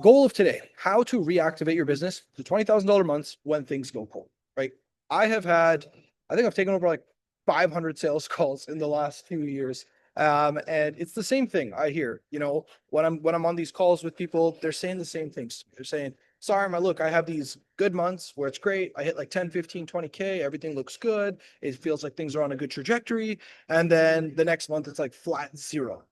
goal of today, how to reactivate your business to $20,000 months when things go cold, right? I think I've taken over like 500 sales calls in the last few years. And it's the same thing I hear, when I'm on these calls with people, they're saying the same things. They're saying, sorry, look, I have these good months where it's great. I hit like 10, 15, 20K. Everything looks good. It feels like things are on a good trajectory. And then the next month it's like flat zero.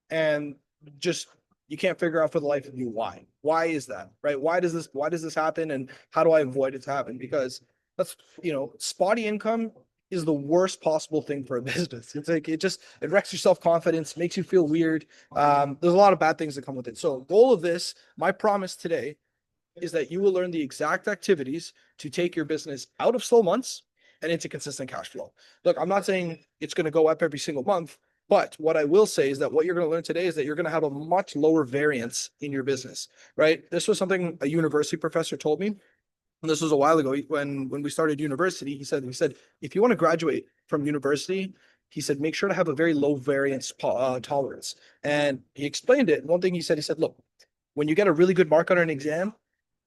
And just you can't figure out for the life of you why is that, right? Why does this happen, and how do I avoid it to happen? Because that's spotty income is the worst possible thing for a business. It's like it wrecks your self-confidence, makes you feel weird. There's a lot of bad things that come with it. So goal of this, my promise today, is that you will learn the exact activities to take your business out of slow months and into consistent cash flow. Look, I'm not saying it's going to go up every single month, but what I will say is that what you're going to learn today is that you're going to have a much lower variance in your business, right? This was something a university professor told me. And this was a while ago when we started university. He said, if you want to graduate from university, he said, make sure to have a very low variance tolerance. And he explained it. One thing he said, look, when you get a really good mark on an exam,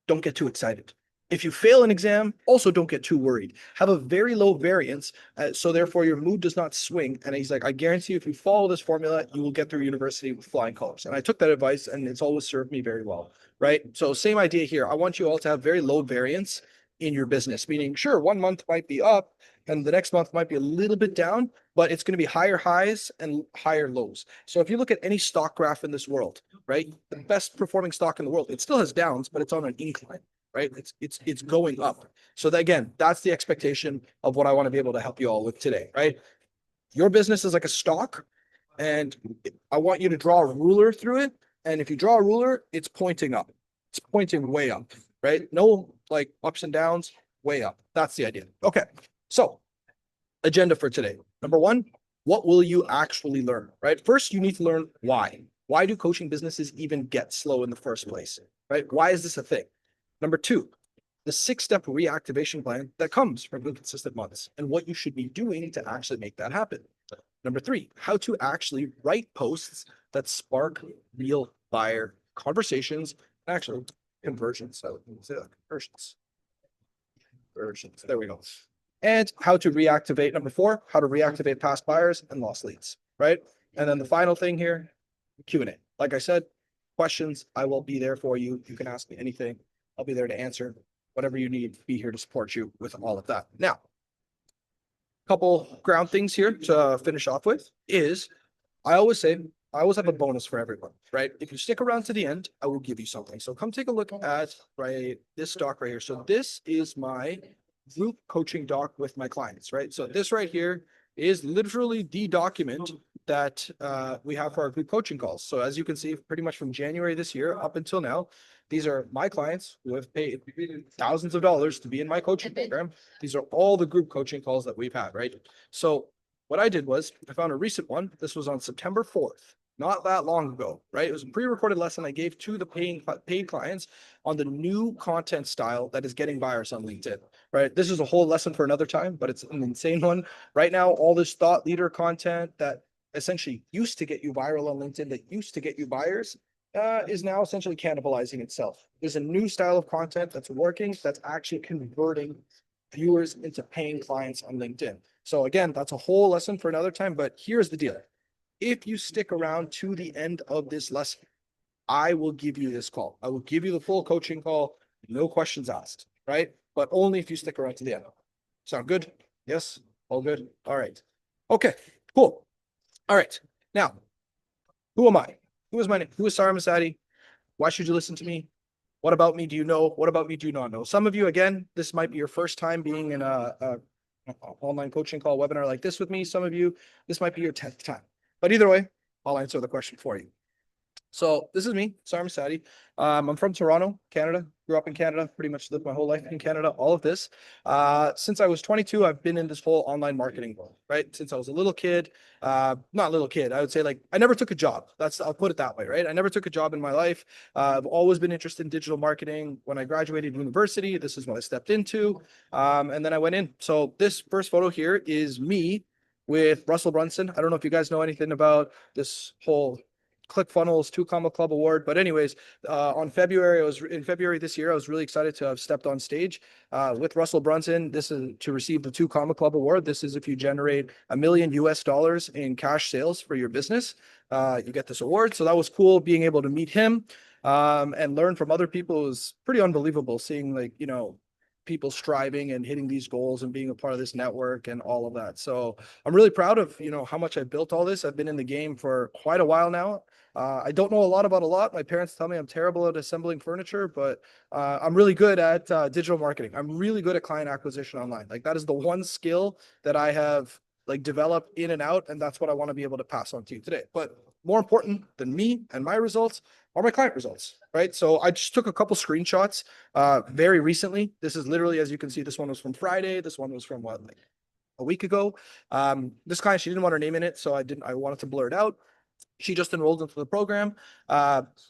don't get too excited. If you fail an exam, also don't get too worried. Have a very low variance, so therefore your mood does not swing. And he's like, I guarantee you, if you follow this formula, you will get through university with flying colors. And I took that advice, and it's always served me very well, right? So same idea here. I want you all to have very low variance in your business, meaning sure, 1 month might be up, and the next month might be a little bit down, but it's going to be higher highs and higher lows. So if you look at any stock graph in this world, right, the best performing stock in the world, it still has downs, but it's on an incline, right? It's going up. So that, again, that's the expectation of what I want to be able to help you all with today, right? Your business is like a stock, and I want you to draw a ruler through it. And if you draw a ruler, it's pointing up. It's pointing way up, right? No like ups and downs, way up. That's the idea. Okay. So, agenda for today. Number one, what will you actually learn, right? First, you need to learn why. Why do coaching businesses even get slow in the first place, right? Why is this a thing? Number two, the 6-step reactivation plan that comes from inconsistent months and what you should be doing to actually make that happen. Number three, how to actually write posts that spark real buyer conversations and actually conversions. So say that, conversions. Conversions. There we go. And how to reactivate, number four, how to reactivate past buyers and lost leads, right? And then the final thing here, Q&A. Like I said, questions, I will be there for you. You can ask me anything. I'll be there to answer whatever you need, be here to support you with all of that. Now, couple ground things here to finish off with is I always say, I always have a bonus for everyone, right? If you stick around to the end, I will give you something. So come take a look at this doc right here. So this is my group coaching doc with my clients, right? So this right here is literally the document that we have for our group coaching calls. So as you can see, pretty much from January this year up until now, these are my clients who have paid thousands of dollars to be in my coaching program. These are all the group coaching calls that we've had, right? So what I did was I found a recent one. This was on September 4th, not that long ago, right? It was a pre-recorded lesson I gave to the paid clients on the new content style that is getting buyers on LinkedIn, right? This is a whole lesson for another time, but it's an insane one. Right now, all this thought leader content that essentially used to get you viral on LinkedIn, that used to get you buyers, is now essentially cannibalizing itself. There's a new style of content that's working, that's actually converting viewers into paying clients on LinkedIn. So again, that's a whole lesson for another time, but here's the deal. If you stick around to the end of this lesson, I will give you this call. I will give you the full coaching call, no questions asked, right? But only if you stick around to the end. Sound good? Yes? All good? All right. Okay, cool. All right. Now, who am I? Who is my name? Who is Sarah Masadi? Why should you listen to me? What about me do you know? What about me do you not know? Some of you, again, this might be your first time being in a online coaching call webinar like this with me. Some of you, this might be your 10th time. But either way, I'll answer the question for you. So this is me, Sarm Sadi. I'm from Toronto, Canada. Grew up in Canada, pretty much lived my whole life in Canada, all of this. Since I was 22, I've been in this whole online marketing world, right? Since I was a little kid, not little kid, I would say like, I never took a job. I'll put it that way, right? I never took a job in my life. I've always been interested in digital marketing. When I graduated university, this is what I stepped into. And then I went in. So this first photo here is me with Russell Brunson. I don't know if you guys know anything about this whole ClickFunnels 2 Comma Club award. But anyways, on February, in February this year, I was really excited to have stepped on stage with Russell Brunson. This is to receive the 2 Comma Club award. This is if you generate $1 million US in cash sales for your business, you get this award. So that was cool being able to meet him and learn from other people. Is pretty unbelievable seeing like, people striving and hitting these goals and being a part of this network and all of that. So I'm really proud of, how much I built all this. I've been in the game for quite a while now. I don't know a lot about a lot. My parents tell me I'm terrible at assembling furniture, but I'm really good at digital marketing. I'm really good at client acquisition online. Like that is the one skill that I have like developed in and out, and that's what I want to be able to pass on to you today. But more important than me and my results are my client results, right? So I just took a couple screenshots very recently. This is literally, as you can see, this one was from Friday. This one was from what, like a week ago. This client, she didn't want her name in it, so I wanted to blur it out. She just enrolled into the program.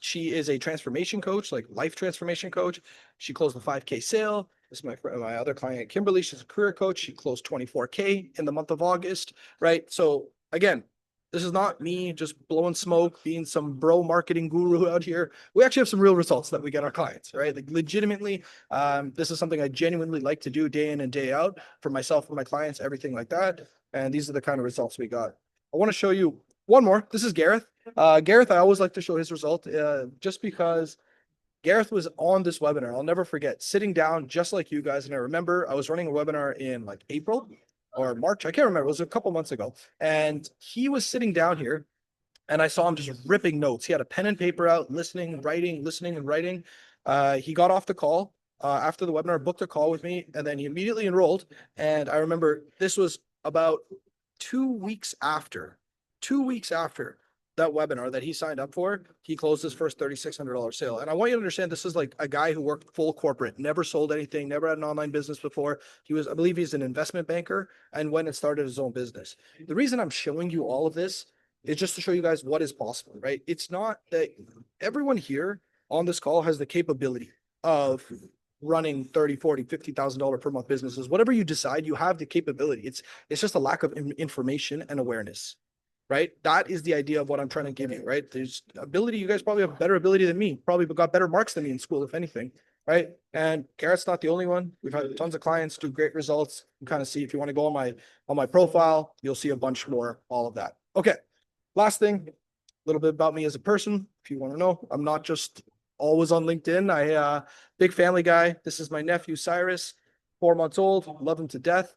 She is a transformation coach, like life transformation coach. She closed the 5K sale. This is my other client, Kimberly. She's a career coach. She closed 24K in the month of August, right? So again, this is not me just blowing smoke, being some bro marketing guru out here. We actually have some real results that we get our clients, right? Like legitimately, this is something I genuinely like to do day in and day out for myself, for my clients, everything like that. And these are the kind of results we got. I want to show you one more. This is Gareth. Gareth, I always like to show his result just because Gareth was on this webinar. I'll never forget sitting down just like you guys. And I remember I was running a webinar in like April or March. I can't remember. It was a couple months ago. And he was sitting down here and I saw him just ripping notes. He had a pen and paper out, listening, writing, listening and writing. He got off the call after the webinar, booked a call with me, and then he immediately enrolled. And I remember this was about 2 weeks after 2 weeks after that webinar that he signed up for, he closed his first $3,600 sale. And I want you to understand, this is like a guy who worked full corporate, never sold anything, never had an online business before. I believe he's an investment banker and went and started his own business. The reason I'm showing you all of this is just to show you guys what is possible, right? It's not that everyone here on this call has the capability of running 30, 40, $50,000 per month businesses. Whatever you decide, you have the capability. It's just a lack of information and awareness. Right? That is the idea of what I'm trying to give you, right? There's ability. You guys probably have better ability than me, probably got better marks than me in school, if anything, right? And Garrett's not the only one. We've had tons of clients do great results. You kind of see, if you want to go on my profile, you'll see a bunch more, all of that. Okay. Last thing, a little bit about me as a person. If you want to know, I'm not just always on LinkedIn. Big family guy. This is my nephew, Cyrus, 4 months old, love him to death.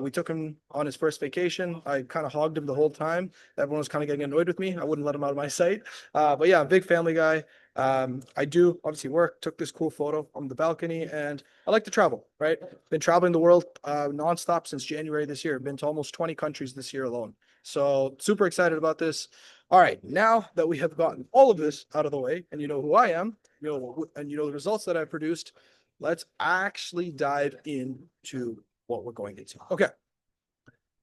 We took him on his first vacation. I kind of hogged him the whole time. Everyone was kind of getting annoyed with me. I wouldn't let him out of my sight. But yeah, big family guy. I do obviously work, took this cool photo on the balcony, and I like to travel, right? Been traveling the world nonstop since January this year. Been to almost 20 countries this year alone. So super excited about this. All right, now that we have gotten all of this out of the way and you know who I am, and you know the results that I've produced, let's actually dive into what we're going into. Okay.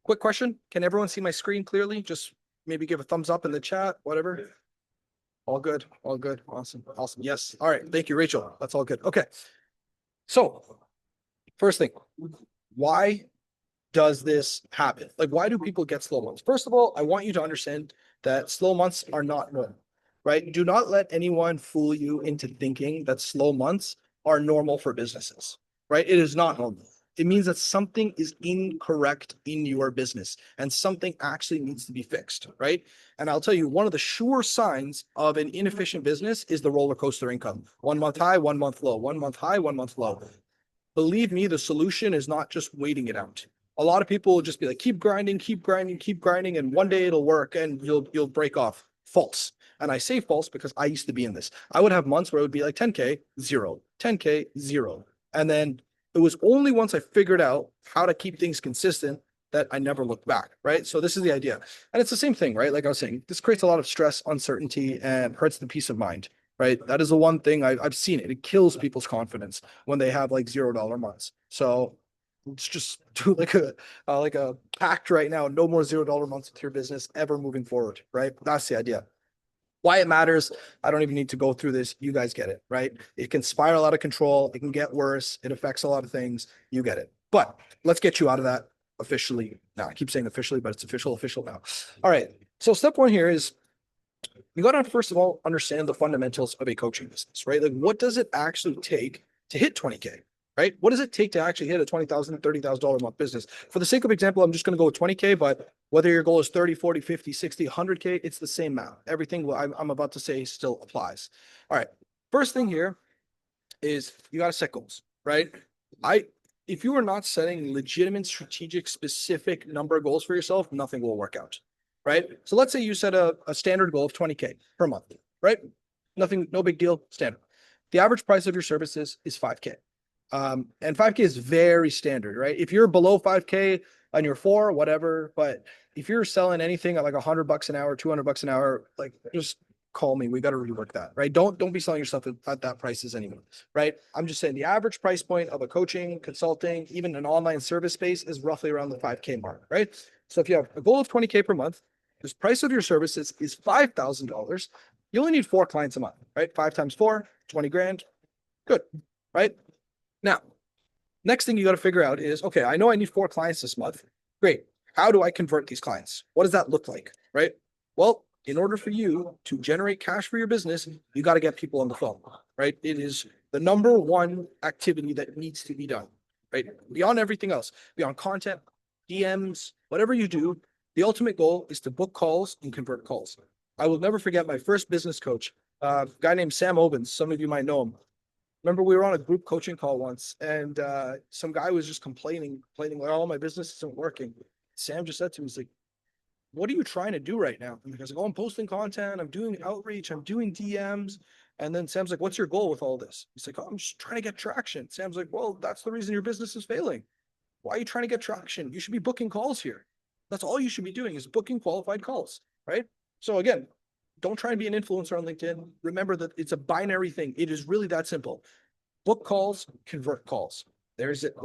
Quick question. Can everyone see my screen clearly? Just maybe give a thumbs up in the chat, whatever. All good. All good. Awesome. Awesome. Yes. All right. Thank you, Rachel. That's all good. Okay. So first thing, why does this happen? Like, why do people get slow months? First of all, I want you to understand that slow months are not normal, right? Do not let anyone fool you into thinking that slow months are normal for businesses, right? It is not normal. It means that something is incorrect in your business and something actually needs to be fixed, right? And I'll tell you, one of the sure signs of an inefficient business is the roller coaster income. 1 month high, 1 month low, 1 month high, 1 month low. Believe me, the solution is not just waiting it out. A lot of people will just be like, keep grinding, keep grinding, keep grinding, and one day it'll work and you'll break off. False. And I say false because I used to be in this. I would have months where it would be like 10K, zero, 10K, zero. And then it was only once I figured out how to keep things consistent that I never looked back, right? So this is the idea. And it's the same thing, right? Like I was saying, this creates a lot of stress, uncertainty, and hurts the peace of mind, right? That is the one thing I've seen it. It kills people's confidence when they have like $0 months. So let's just do like a pact right now. No more $0 months with your business ever moving forward, right? That's the idea. Why it matters, I don't even need to go through this. You guys get it, right? It can spiral out of control. It can get worse. It affects a lot of things. You get it. But let's get you out of that officially now. I keep saying officially, but it's official now. All right. So step one here is You got to first of all understand the fundamentals of a coaching business, right? Like, what does it actually take to hit 20K, right? What does it take to actually hit a $20,000, $30,000 a month business? For the sake of example, I'm just going to go with 20K, but whether your goal is 30, 40, 50, 60, 100K, it's the same amount. Everything I'm about to say still applies. All right. First thing here is you got to set goals, right? I if you are not setting legitimate, strategic, specific number of goals for yourself, nothing will work out, right? So let's say you set a standard goal of 20K per month, right? Nothing, no big deal, standard. The average price of your services is 5K. And 5K is very standard, right? If you're below 5K on your four, whatever, but if you're selling anything at like $100 an hour, $200 an hour, like just call me. We got to rework that, right? Don't be selling yourself at that prices anymore, right? I'm just saying the average price point of a coaching, consulting, even an online service space is roughly around the 5K mark, right? So if you have a goal of 20K per month, this price of your services is $5,000. You only need 4 clients a month, right? 5 times 4, 20 grand. Good, right? Now, next thing you got to figure out is, okay, I know I need 4 clients this month. Great. How do I convert these clients? What does that look like? Right. Well, in order for you to generate cash for your business, you got to get people on the phone. Right. It is the number one activity that needs to be done. Right. Beyond everything else, beyond content, DMs, whatever you do, the ultimate goal is to book calls and convert calls. I will never forget my first business coach, a guy named Sam Obens. Some of you might know him. Remember, we were on a group coaching call once, and some guy was just complaining like, "Oh, my business isn't working." Sam just said to me, "He's like, what are you trying to do right now?" And I was like, "Oh, I'm posting content, I'm doing outreach, I'm doing DMs." And then Sam's like, "What's your goal with all this?" He's like, "Oh, I'm just trying to get traction." Sam's like, "Well, that's the reason your business is failing. Why are you trying to get traction? You should be booking calls here. That's all you should be doing is booking qualified calls, right?" So again, don't try and be an influencer on LinkedIn. Remember that it's a binary thing. It is really that simple. Book calls, convert calls. There's it.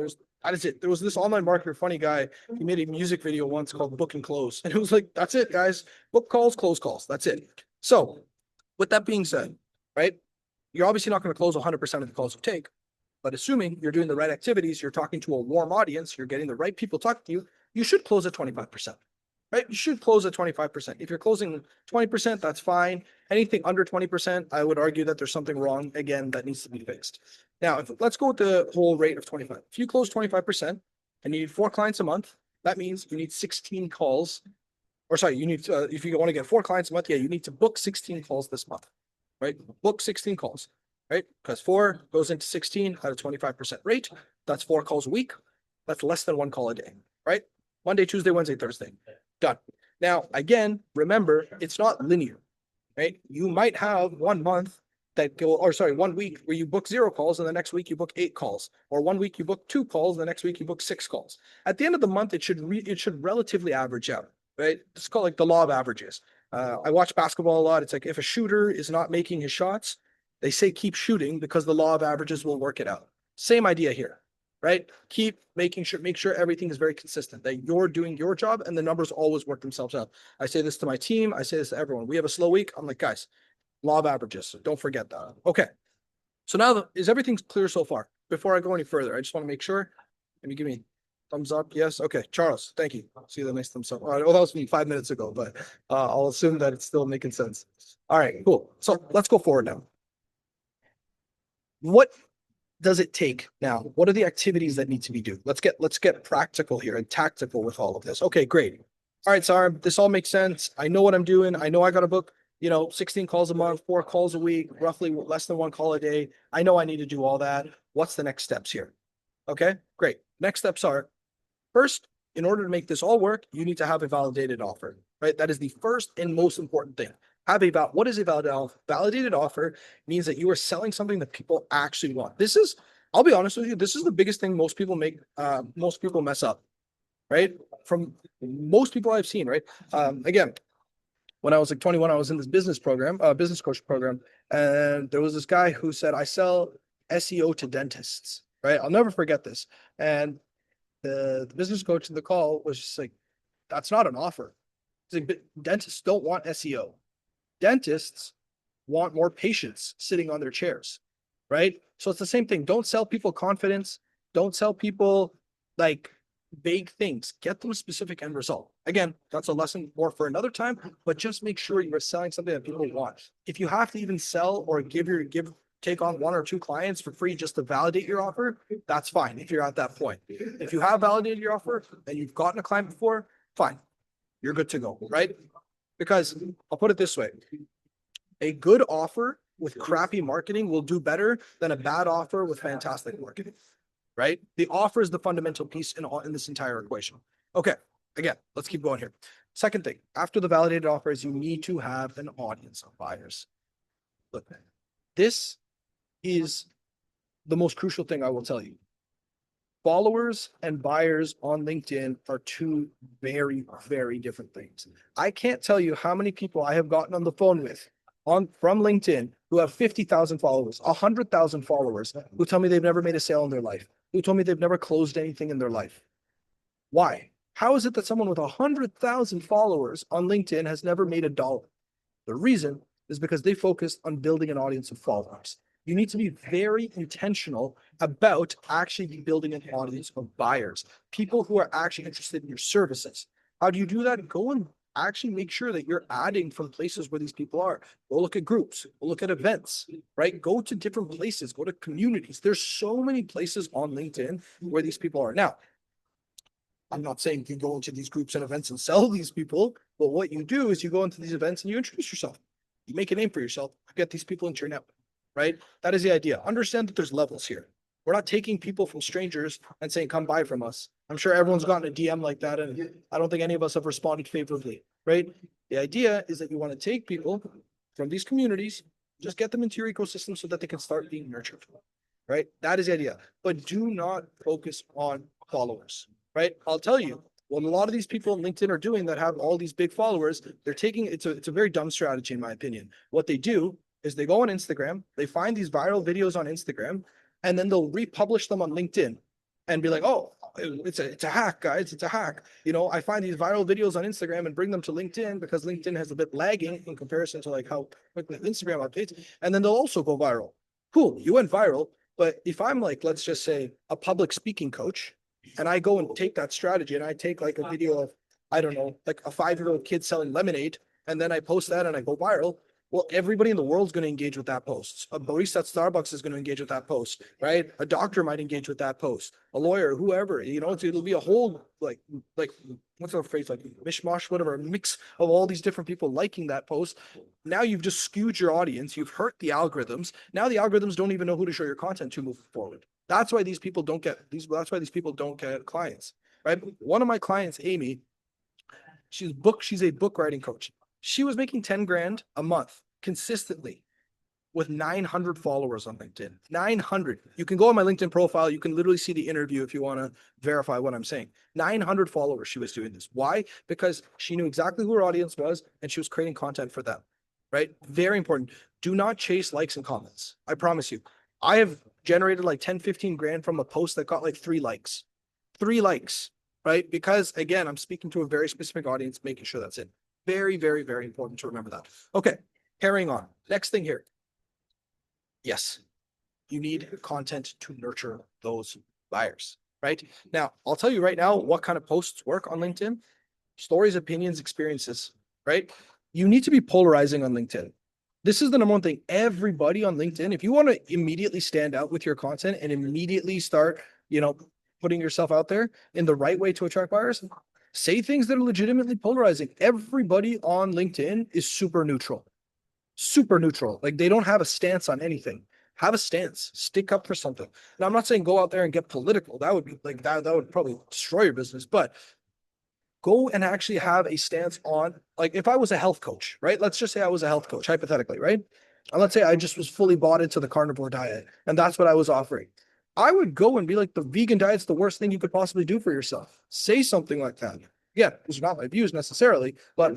That is it. There was this online marketer, funny guy. He made a music video once called Book and Close. And it was like, that's it, guys. Book calls, close calls. That's it. So with that being said, right, you're obviously not going to close 100% of the calls you take, but assuming you're doing the right activities, you're talking to a warm audience, you're getting the right people talking to you, you should close at 25%, right? You should close at 25%. If you're closing 20%, that's fine. Anything under 20%, I would argue that there's something wrong, again, that needs to be fixed. Now, let's go with the whole rate of 25. If you close 25% and you need 4 clients a month, that means you need 16 calls. Or sorry, you need to, if you want to get 4 clients a month, yeah, you need to book 16 calls this month, right? Book 16 calls, right? Because 4 goes into 16 at a 25% rate. That's 4 calls a week. That's less than 1 call a day, right? Monday, Tuesday, Wednesday, Thursday. Done. Now, again, remember, it's not linear, right? You might have 1 month that go, or sorry, 1 week where you book 0 calls and the next week you book 8 calls, or 1 week you book 2 calls, and the next week you book 6 calls. At the end of the month, it should relatively average out, right? It's called like the law of averages. I watch basketball a lot. It's like if a shooter is not making his shots, they say keep shooting because the law of averages will work it out. Same idea here, right? Keep make sure everything is very consistent, that you're doing your job and the numbers always work themselves out. I say this to my team. I say this to everyone. We have a slow week. I'm like, guys, law of averages. So don't forget that. Okay. So now is everything clear so far? Before I go any further, I just want to make sure. Can you give me thumbs up? Yes. Okay. Charles, thank you. See the nice thumbs up. All right. Well, that was from 5 minutes ago, but I'll assume that it's still making sense. All right, cool. So let's go forward now. What does it take now? What are the activities that need to be done? Let's get practical here and tactical with all of this. Okay, great. All right, Sarah, this all makes sense. I know what I'm doing. I know I got to book, 16 calls a month, 4 calls a week, roughly less than 1 call a day. I know I need to do all that. What's the next steps here? Okay, great. Next steps are, first, in order to make this all work, you need to have a validated offer, right? That is the first and most important thing. What is a validated offer? Means that you are selling something that people actually want. I'll be honest with you, this is the biggest thing most people mess up, right? From most people I've seen, right? Again, when I was like 21, I was in this business coach program, and there was this guy who said, "I sell SEO to dentists," right? I'll never forget this. And the business coach in the call was just like, "That's not an offer." He's like, "Dentists don't want SEO. Dentists want more patients sitting on their chairs," right? So it's the same thing. Don't sell people confidence. Don't sell people like vague things. Get them a specific end result. Again, that's a lesson more for another time, but just make sure you're selling something that people want. If you have to even sell or take on one or two clients for free just to validate your offer, that's fine if you're at that point. If you have validated your offer and you've gotten a client before, fine, you're good to go, right? Because I'll put it this way, a good offer with crappy marketing will do better than a bad offer with fantastic marketing, right? The offer is the fundamental piece in this entire equation. Okay, again, let's keep going here. Second thing, after the validated offers, you need to have an audience of buyers. Look, this is the most crucial thing I will tell you. Followers and buyers on LinkedIn are two very, very different things. I can't tell you how many people I have gotten on the phone with from LinkedIn who have 50,000 followers, 100,000 followers, who tell me they've never made a sale in their life, who told me they've never closed anything in their life. Why? How is it that someone with 100,000 followers on LinkedIn has never made a dollar? The reason is because they focused on building an audience of followers. You need to be very intentional about actually building an audience of buyers, people who are actually interested in your services. How do you do that? Go and actually make sure that you're adding from places where these people are. Go look at groups, go look at events, right? Go to different places, go to communities. There's so many places on LinkedIn where these people are. Now, I'm not saying you go into these groups and events and sell these people, but what you do is you go into these events and you introduce yourself. You make a name for yourself, get these people into your network, right? That is the idea. Understand that there's levels here. We're not taking people from strangers and saying, come buy from us. I'm sure everyone's gotten a DM like that, and I don't think any of us have responded favorably, right? The idea is that you want to take people from these communities, just get them into your ecosystem so that they can start being nurtured, right? That is the idea. But do not focus on followers, right? I'll tell you, what a lot of these people on LinkedIn are doing that have all these big followers, they're taking it's a very dumb strategy, in my opinion. What they do is they go on Instagram, they find these viral videos on Instagram, and then they'll republish them on LinkedIn and be like, oh, it's a hack, guys. It's a hack. You know, I find these viral videos on Instagram and bring them to LinkedIn because LinkedIn has a bit lagging in comparison to like how quickly Instagram updates. And then they'll also go viral. Cool, you went viral. But if I'm like, let's just say, a public speaking coach, and I go and take that strategy and I take like a video of, I don't know, like a 5-year-old kid selling lemonade, and then I post that and I go viral, well, everybody in the world is going to engage with that post. A barista at Starbucks is going to engage with that post, right? A doctor might engage with that post. A lawyer, whoever, you know, it'll be a whole like what's the phrase, like mishmash, whatever, a mix of all these different people liking that post. Now you've just skewed your audience. You've hurt the algorithms. Now the algorithms don't even know who to show your content to moving forward. That's why these people don't get these. That's why these people don't get clients, right? One of my clients, Amy, she's a book writing coach. She was making 10 grand a month consistently with 900 followers on LinkedIn. 900. You can go on my LinkedIn profile. You can literally see the interview if you want to verify what I'm saying. 900 followers. She was doing this. Why? Because she knew exactly who her audience was and she was creating content for them, right? Very important. Do not chase likes and comments. I promise you. I have generated like 10, 15 grand from a post that got like 3 likes. 3 likes, right? Because again, I'm speaking to a very specific audience, making sure that's it. Very, very, very important to remember that. Okay, carrying on. Next thing here. Yes, you need content to nurture those buyers, right? Now, I'll tell you right now what kind of posts work on LinkedIn. Stories, opinions, experiences, right? You need to be polarizing on LinkedIn. This is the number one thing. Everybody on LinkedIn, if you want to immediately stand out with your content and immediately start, you know, putting yourself out there in the right way to attract buyers, say things that are legitimately polarizing. Everybody on LinkedIn is super neutral. Super neutral. Like they don't have a stance on anything. Have a stance. Stick up for something. And I'm not saying go out there and get political. That would be like that would probably destroy your business. But go and actually have a stance on, like, if I was a health coach, right? Let's just say I was a health coach, hypothetically, right? And let's say I just was fully bought into the carnivore diet and that's what I was offering. I would go and be like, the vegan diet's the worst thing you could possibly do for yourself. Say something like that. Yeah, those are not my views necessarily, but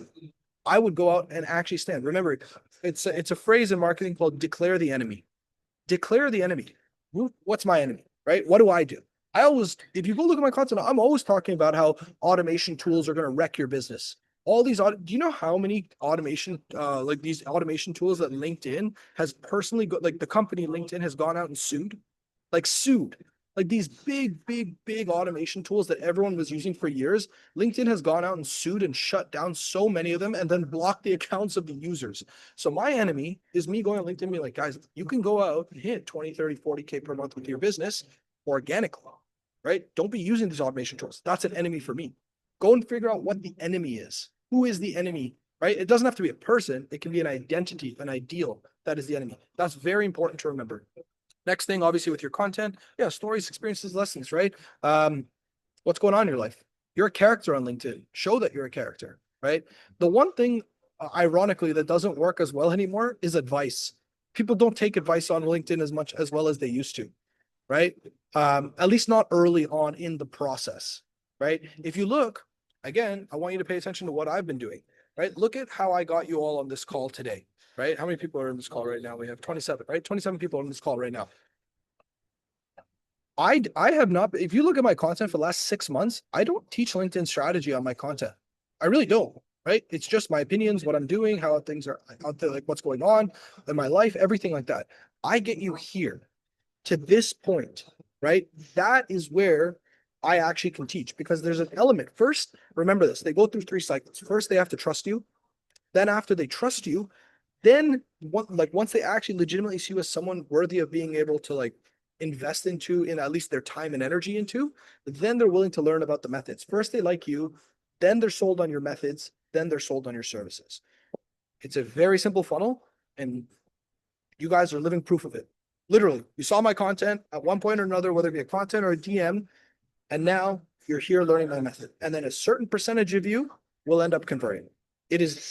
I would go out and actually stand. Remember, it's a phrase in marketing called declare the enemy. Declare the enemy. What's my enemy, right? What do I do? I always, if you go look at my content, I'm always talking about how automation tools are going to wreck your business. All these, do you know how many automation, like these automation tools that LinkedIn has personally, like the company LinkedIn has gone out and sued, like sued Like these big automation tools that everyone was using for years, LinkedIn has gone out and sued and shut down so many of them and then blocked the accounts of the users. So my enemy is me going on LinkedIn and be like, guys, you can go out and hit 20, 30, 40K per month with your business organically, right? Don't be using these automation tools. That's an enemy for me. Go and figure out what the enemy is. Who is the enemy, right? It doesn't have to be a person. It can be an identity, an ideal. That is the enemy. That's very important to remember. Next thing, obviously, with your content, yeah, stories, experiences, lessons, right? What's going on in your life? You're a character on LinkedIn. Show that you're a character, right? The one thing, ironically, that doesn't work as well anymore is advice. People don't take advice on LinkedIn as much as well as they used to, right? At least not early on in the process, right? If you look, again, I want you to pay attention to what I've been doing, right? Look at how I got you all on this call today, right? How many people are in this call right now? We have 27, right? 27 people on this call right now. I have not, if you look at my content for the last 6 months, I don't teach LinkedIn strategy on my content. I really don't, right? It's just my opinions, what I'm doing, how things are out there, like what's going on in my life, everything like that. I get you here to this point, right? That is where I actually can teach because there's an element. First, remember this, they go through 3 cycles. First, they have to trust you. Then after they trust you, then once they actually legitimately see you as someone worthy of being able to like invest into in at least their time and energy into, then they're willing to learn about the methods. First, they like you, then they're sold on your methods, then they're sold on your services. It's a very simple funnel, and you guys are living proof of it. Literally, you saw my content at one point or another, whether it be a content or a DM, and now you're here learning my method. And then a certain percentage of you will end up converting. It is as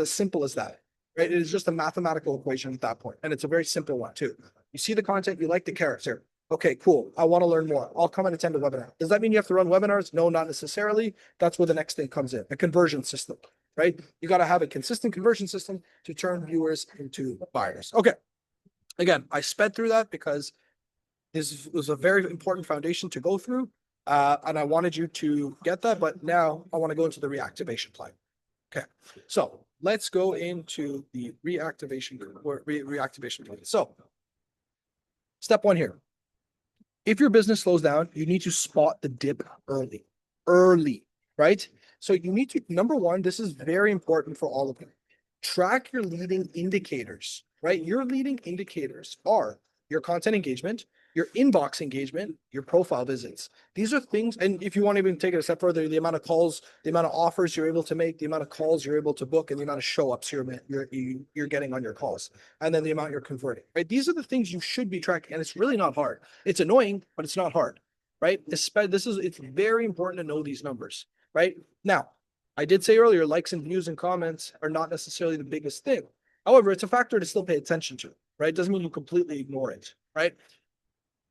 simple as that, right? It is just a mathematical equation at that point. And it's a very simple one too. You see the content, you like the character. Okay, cool. I want to learn more. I'll come and attend a webinar. Does that mean you have to run webinars? No, not necessarily. That's where the next thing comes in, a conversion system, right? You got to have a consistent conversion system to turn viewers into buyers. Okay. Again, I sped through that because this was a very important foundation to go through. And I wanted you to get that, but now I want to go into the reactivation plan. Okay, so let's go into the reactivation plan. So step one here. If your business slows down, you need to spot the dip early, right? So you need to, number one, this is very important for all of you. Track your leading indicators, right? Your leading indicators are your content engagement, your inbox engagement, your profile visits. These are things, and if you want to even take it a step further, the amount of calls, the amount of offers you're able to make, the amount of calls you're able to book, and the amount of show ups you're getting on your calls, and then the amount you're converting, right? These are the things you should be tracking, and it's really not hard. It's annoying, but it's not hard, right? It's very important to know these numbers, right? Now, I did say earlier, likes and views and comments are not necessarily the biggest thing. However, it's a factor to still pay attention to, right? Doesn't mean you completely ignore it, right?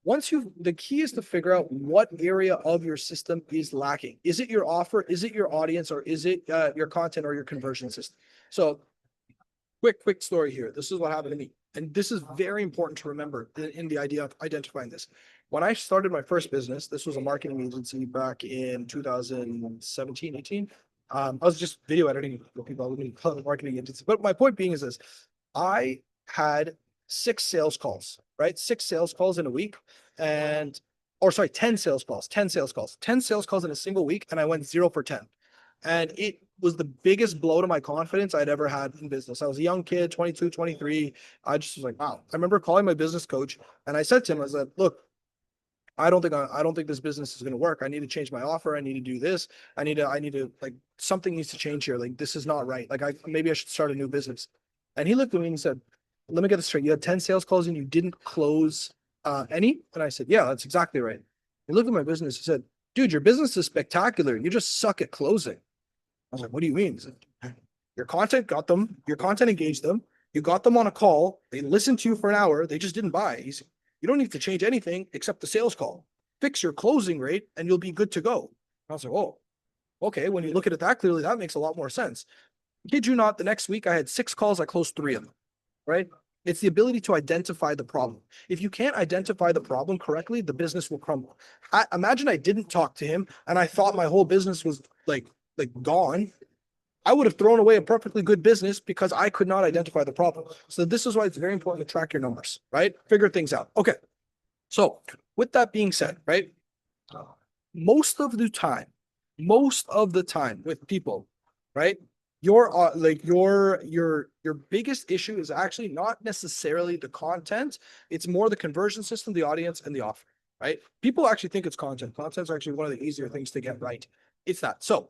The key is to figure out what area of your system is lacking. Is it your offer? Is it your audience? Or is it your content or your conversion system? So quick story here. This is what happened to me. And this is very important to remember in the idea of identifying this. When I started my first business, this was a marketing agency back in 2017, 18. I was just video editing for people. I wouldn't call it a marketing agency. But my point being is this. I had 6 sales calls, right? 6 sales calls in a week or sorry, 10 sales calls in a single week. And I went 0 for 10. And it was the biggest blow to my confidence I'd ever had in business. I was a young kid, 22, 23. I just was like, wow. I remember calling my business coach and I said to him, I said, look, I don't think this business is going to work. I need to change my offer. I need to do this. I need to like something needs to change here. Like this is not right. Like maybe I should start a new business. And he looked at me and he said, let me get this straight. You had 10 sales calls and you didn't close any? And I said, yeah, that's exactly right. He looked at my business. He said, dude, your business is spectacular. You just suck at closing. I was like, what do you mean? He said, your content got them. Your content engaged them. You got them on a call. They listened to you for an hour. They just didn't buy. He said, you don't need to change anything except the sales call. Fix your closing rate and you'll be good to go. I was like, oh, okay. When you look at it that clearly, that makes a lot more sense. Kid you not, the next week I had 6 calls. I closed 3 of them, right? It's the ability to identify the problem. If you can't identify the problem correctly, the business will crumble. Imagine I didn't talk to him and I thought my whole business was like gone. I would have thrown away a perfectly good business because I could not identify the problem. So this is why it's very important to track your numbers, right? Figure things out. Okay. So With that being said, right? Most of the time, most of the time with people, right? Your biggest issue is actually not necessarily the content. It's more the conversion system, the audience, and the offer, right? People actually think it's content. Content's actually one of the easier things to get right. It's that. So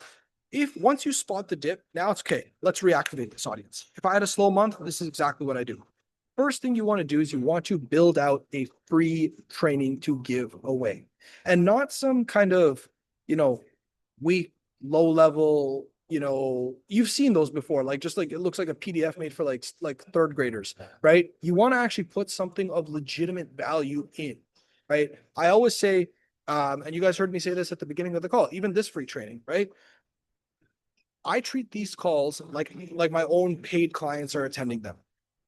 if once you spot the dip, now it's okay. Let's reactivate this audience. If I had a slow month, this is exactly what I do. First thing you want to do is you want to build out a free training to give away, and not some kind of, you know, weak, low level, you've seen those before, like just like it looks like a PDF made for like third graders, right? You want to actually put something of legitimate value in, right? I always say, and you guys heard me say this at the beginning of the call, even this free training, right? I treat these calls like my own paid clients are attending them,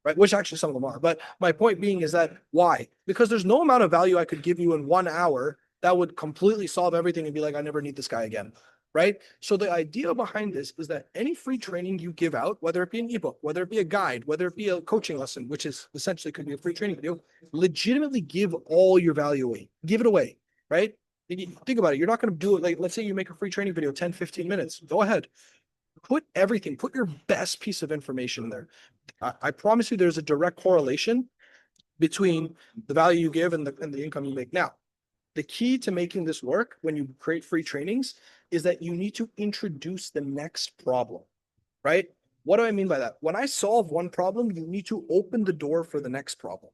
right? Which actually some of them are. But my point being is that why? Because there's no amount of value I could give you in 1 hour that would completely solve everything and be like, I never need this guy again, right? So the idea behind this is that any free training you give out, whether it be an ebook, whether it be a guide, whether it be a coaching lesson, which is essentially could be a free training video, legitimately give all your value away, give it away, right? Think about it. You're not going to do it. Like, let's say you make a free training video, 10, 15 minutes. Go ahead, put everything, put your best piece of information in there. I promise you there's a direct correlation between the value you give and the income you make. Now, the key to making this work when you create free trainings is that you need to introduce the next problem, right? What do I mean by that? When I solve one problem, you need to open the door for the next problem,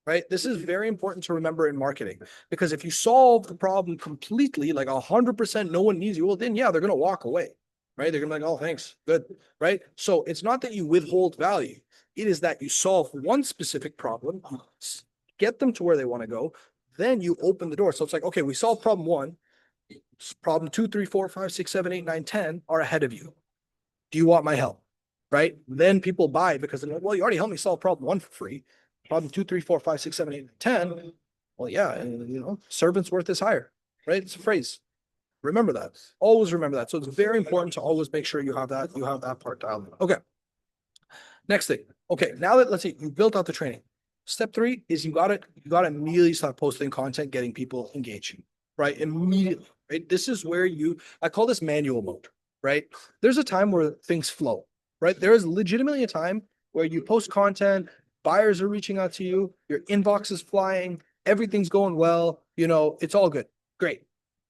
right? This is very important to remember in marketing, because if you solve the problem completely, like 100%, no one needs you, well, then yeah, they're going to walk away, right? They're gonna be like, oh, thanks, good, right? So it's not that you withhold value. It is that you solve one specific problem, you get them to where they want to go, then you open the door. So it's like, okay, we solved problem one, problem two, three, four, five, six, seven, eight, nine, 10 are ahead of you. Do you want my help? Right? Then people buy because they're like, well, you already helped me solve problem one for free. Problem two, three, four, five, six, seven, eight, 10. Well, yeah, and servant's worth is higher, right? It's a phrase. Remember that. Always remember that. So it's very important to always make sure you have that part dialed in. Okay. Next thing. Okay. Now that let's see, you built out the training. Step three is you gotta immediately start posting content, getting people engaging, right? Immediately. Right. This is where I call this manual mode, right? There's a time where things flow, right? There is legitimately a time where you post content, buyers are reaching out to you, your inbox is flying, everything's going well, it's all good. Great.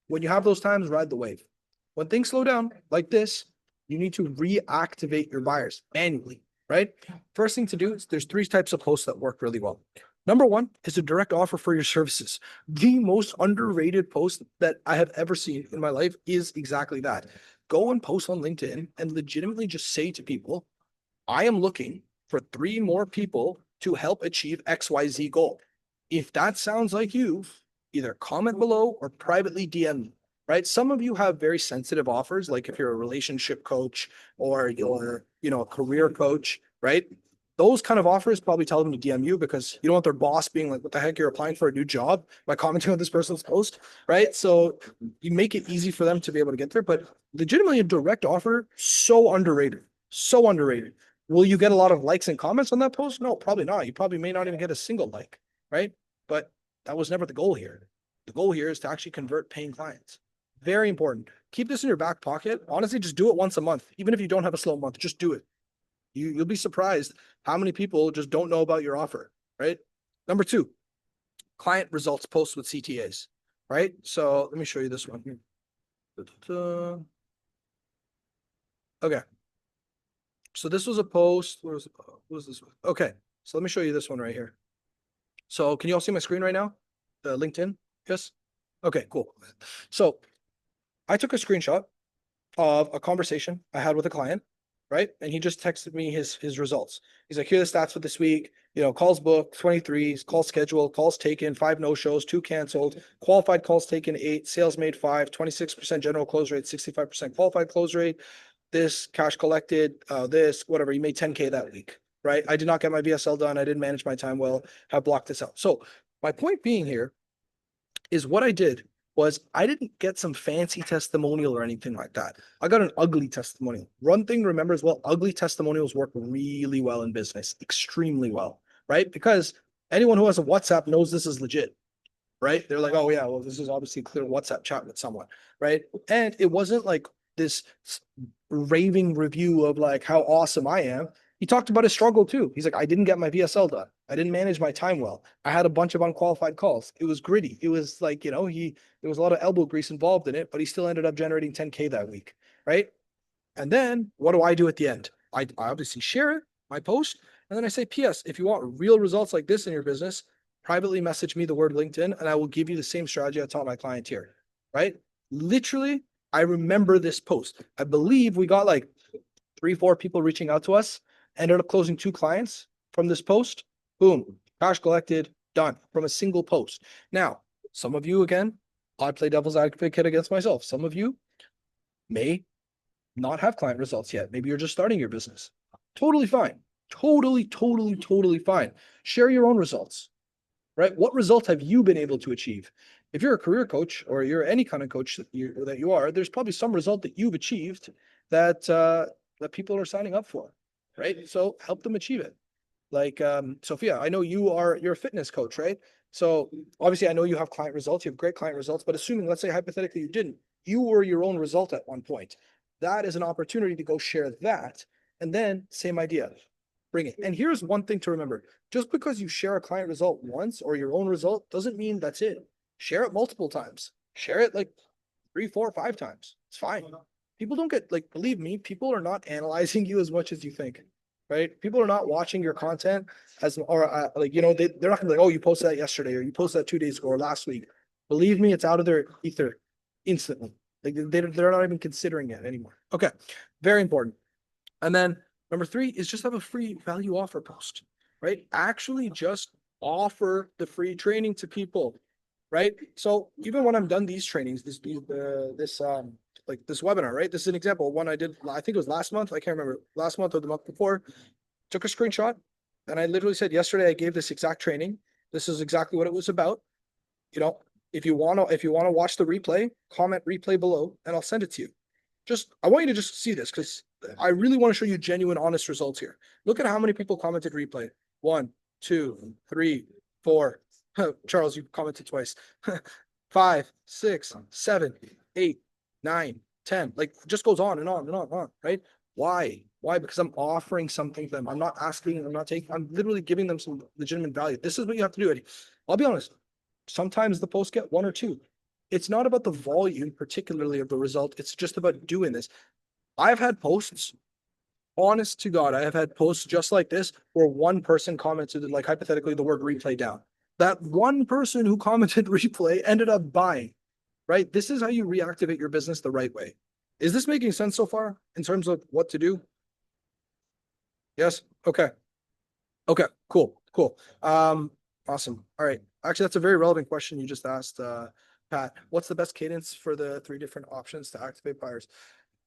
When you have those times, ride the wave. When things slow down like this, you need to reactivate your buyers manually, right? First thing to do is there's three types of posts that work really well. Number one is a direct offer for your services. The most underrated post that I have ever seen in my life is exactly that. Go and post on LinkedIn and legitimately just say to people, I am looking for 3 more people to help achieve XYZ goal. If that sounds like you, either comment below or privately DM me, right? Some of you have very sensitive offers, like if you're a relationship coach or you're, a career coach, right? Those kind of offers, probably tell them to DM you, because you don't want their boss being like, what the heck, you're applying for a new job by commenting on this person's post, right? So you make it easy for them to be able to get there. But legitimately, a direct offer, so underrated. So underrated. Will you get a lot of likes and comments on that post? No, probably not. You probably may not even get a single like, right? But that was never the goal here. The goal here is to actually convert paying clients. Very important. Keep this in your back pocket. Honestly, just do it once a month. Even if you don't have a slow month, just do it. You'll be surprised how many people just don't know about your offer, right? Number two, client results posts with CTAs, right? So let me show you this one here. Okay. So this was a post. What was this one? Okay. So let me show you this one right here. So can you all see my screen right now? The LinkedIn? Yes? Okay, cool. So I took a screenshot of a conversation I had with a client, right? And he just texted me his results. He's like, here are the stats for this week. Calls booked 23, calls scheduled, calls taken, 5 no-shows, 2 canceled, qualified calls taken 8, sales made 5, 26% general close rate, 65% qualified close rate, this cash collected, this, whatever. You made 10K that week, right? I did not get my VSL done. I didn't manage my time well. Have blocked this out. So my point being here is what I did was I didn't get some fancy testimonial or anything like that. I got an ugly testimonial. One thing to remember as well, ugly testimonials work really well in business, extremely well, right? Because anyone who has a WhatsApp knows this is legit, right? They're like, oh yeah, well, this is obviously a clear WhatsApp chat with someone, right? And it wasn't like this raving review of like how awesome I am. He talked about his struggle too. He's like, I didn't get my VSL done. I didn't manage my time well. I had a bunch of unqualified calls. It was gritty. It was like, there was a lot of elbow grease involved in it, but he still ended up generating 10K that week, right? And then what do I do at the end? I obviously share it, my post, and then I say, P.S. If you want real results like this in your business, privately message me the word LinkedIn, and I will give you the same strategy I taught my client here, right? Literally, I remember this post. I believe we got like 3, 4 people reaching out to us, ended up closing 2 clients from this post. Boom, cash collected, done from a single post. Now, some of you, again, I play devil's advocate against myself. Some of you may not have client results yet. Maybe you're just starting your business. Totally fine. Totally fine. Share your own results, right? What results have you been able to achieve? If you're a career coach or you're any kind of coach that you are, there's probably some result that you've achieved that people are signing up for, right? So help them achieve it. Like Sophia, I know you're a fitness coach, right? So obviously I know you have client results, you have great client results, but assuming, let's say hypothetically you didn't, you were your own result at one point. That is an opportunity to go share that. And then same idea, bring it. And here's one thing to remember. Just because you share a client result once or your own result doesn't mean that's it. Share it multiple times. Share it like 3, 4, 5 times. It's fine. People don't get like, believe me, people are not analyzing you as much as you think, right? People are not watching your content as, or they're not gonna be like, oh, you posted that yesterday or you posted that 2 days ago or last week. Believe me, it's out of their ether instantly. Like they're not even considering it anymore. Okay, very important. And then number 3 is just have a free value offer post, right? Actually just offer the free training to people, right? So even when I'm done these trainings, this webinar, right? This is an example. One I did, I think it was last month. I can't remember, last month or the month before. Took a screenshot and I literally said, yesterday I gave this exact training. This is exactly what it was about. If you want to watch the replay, comment replay below and I'll send it to you. I want you to just see this because I really want to show you genuine, honest results here. Look at how many people commented replay. 1, 2, 3, 4. Charles, you commented twice. 5, 6, 7, 8, 9, 10. Like just goes on and on and on and on, right? Why? Why? Because I'm offering something to them. I'm not asking, I'm literally giving them some legitimate value. This is what you have to do, Eddie. I'll be honest. Sometimes the posts get 1 or 2. It's not about the volume, particularly of the result. It's just about doing this. I've had posts, honest to God, I have had posts just like this where one person commented, like hypothetically, the word replay down. That one person who commented replay ended up buying, right? This is how you reactivate your business the right way. Is this making sense so far in terms of what to do? Yes? Okay. Okay, cool. Awesome. All right. Actually, that's a very relevant question you just asked, Pat. What's the best cadence for the 3 different options to activate buyers?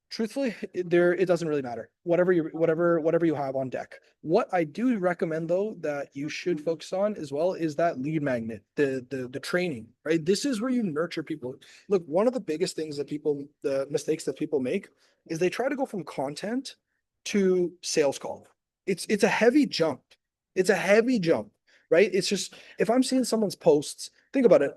Truthfully, it doesn't really matter. Whatever you have on deck. What I do recommend though that you should focus on as well is that lead magnet, the training, right? This is where you nurture people. Look, one of the biggest things the mistakes that people make is they try to go from content to sales call. It's a heavy jump. It's a heavy jump, right? It's just if I'm seeing someone's posts, think about it.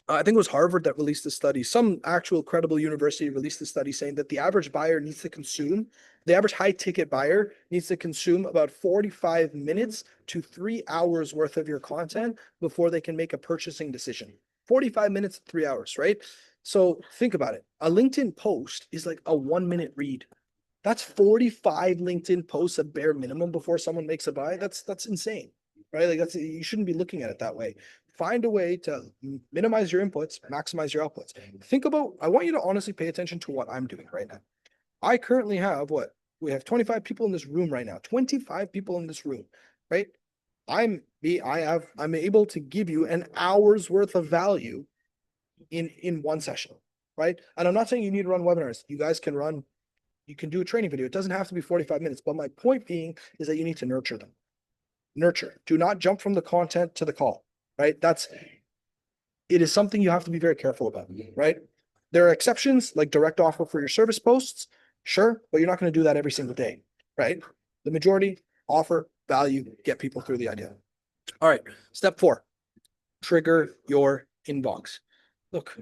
I think it was Harvard that released the study. Some actual credible university released the study saying that the average buyer needs to consume, the average high ticket buyer needs to consume about 45 minutes to 3 hours worth of your content before they can make a purchasing decision. 45 minutes, 3 hours, right? So think about it. A LinkedIn post is like a 1-minute read. That's 45 LinkedIn posts at bare minimum before someone makes a buy. That's insane, right? Like you shouldn't be looking at it that way. Find a way to minimize your inputs, maximize your outputs. I want you to honestly pay attention to what I'm doing right now. I currently have we have 25 people in this room right now, 25 people in this room, right? I'm able to give you an hour's worth of value in one session, right? And I'm not saying you need to run webinars. You can do a training video. It doesn't have to be 45 minutes. But my point being is that you need to nurture them. Nurture. Do not jump from the content to the call, right? It is something you have to be very careful about, right? There are exceptions like direct offer for your service posts. Sure, but you're not going to do that every single day, right? The majority offer value, get people through the idea. All right. Step 4, trigger your inbox. Look,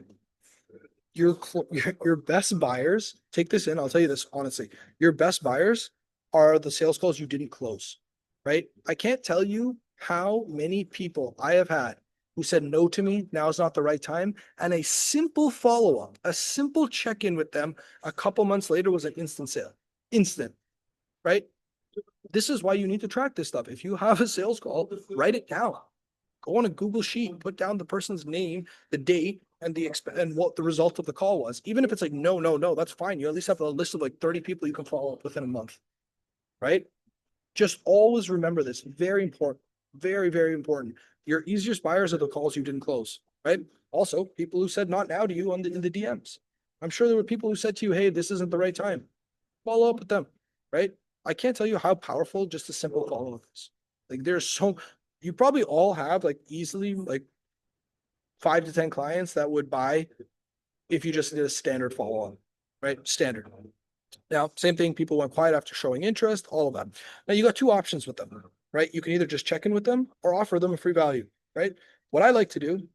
your best buyers, take this in. I'll tell you this honestly. Your best buyers are the sales calls you didn't close, right? I can't tell you how many people I have had who said no to me, now is not the right time, and a simple follow-up, a simple check-in with them a couple months later was an instant sale. Instant, right? This is why you need to track this stuff. If you have a sales call, write it down. Go on a Google sheet, put down the person's name, the date, and and what the result of the call was. Even if it's like no, no, no, that's fine. You at least have a list of like 30 people you can follow up within a month, right? Just always remember this. Very important. Very, very important. Your easiest buyers are the calls you didn't close, right? Also, people who said not now to you in the DMs. I'm sure there were people who said to you, hey, this isn't the right time. Follow up with them, right? I can't tell you how powerful just a simple follow up is. Like there's so you probably all have like easily like 5 to 10 clients that would buy if you just did a standard follow up, right? Standard. Now, same thing, people went quiet after showing interest, all of that. Now you got two options with them, right? You can either just check in with them or offer them a free value, right? What I like to do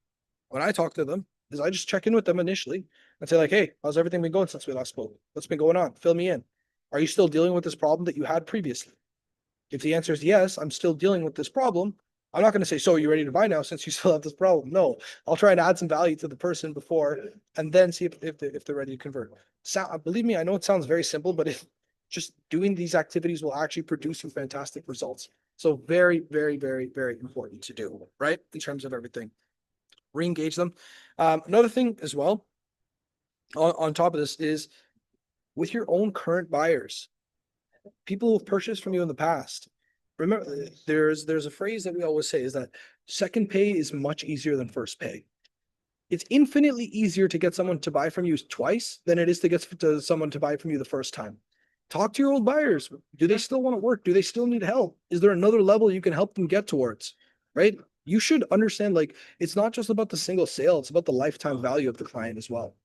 when I talk to them is I just check in with them initially and say like, hey, how's everything been going since we last spoke? What's been going on? Fill me in. Are you still dealing with this problem that you had previously? If the answer is yes, I'm still dealing with this problem. I'm not going to say, so are you ready to buy now since you still have this problem? No, I'll try and add some value to the person before and then see if they're ready to convert. Believe me, I know it sounds very simple, but if just doing these activities will actually produce some fantastic results. So very, very, very, very important to do, right? In terms of everything. Re-engage them. Another thing as well, on top of this is with your own current buyers, people who've purchased from you in the past. Remember, there's a phrase that we always say is that second pay is much easier than first pay. It's infinitely easier to get someone to buy from you twice than it is to get someone to buy from you the first time. Talk to your old buyers. Do they still want to work? Do they still need help? Is there another level you can help them get towards? Right? You should understand like it's not just about the single sale, it's about the lifetime value of the client as well.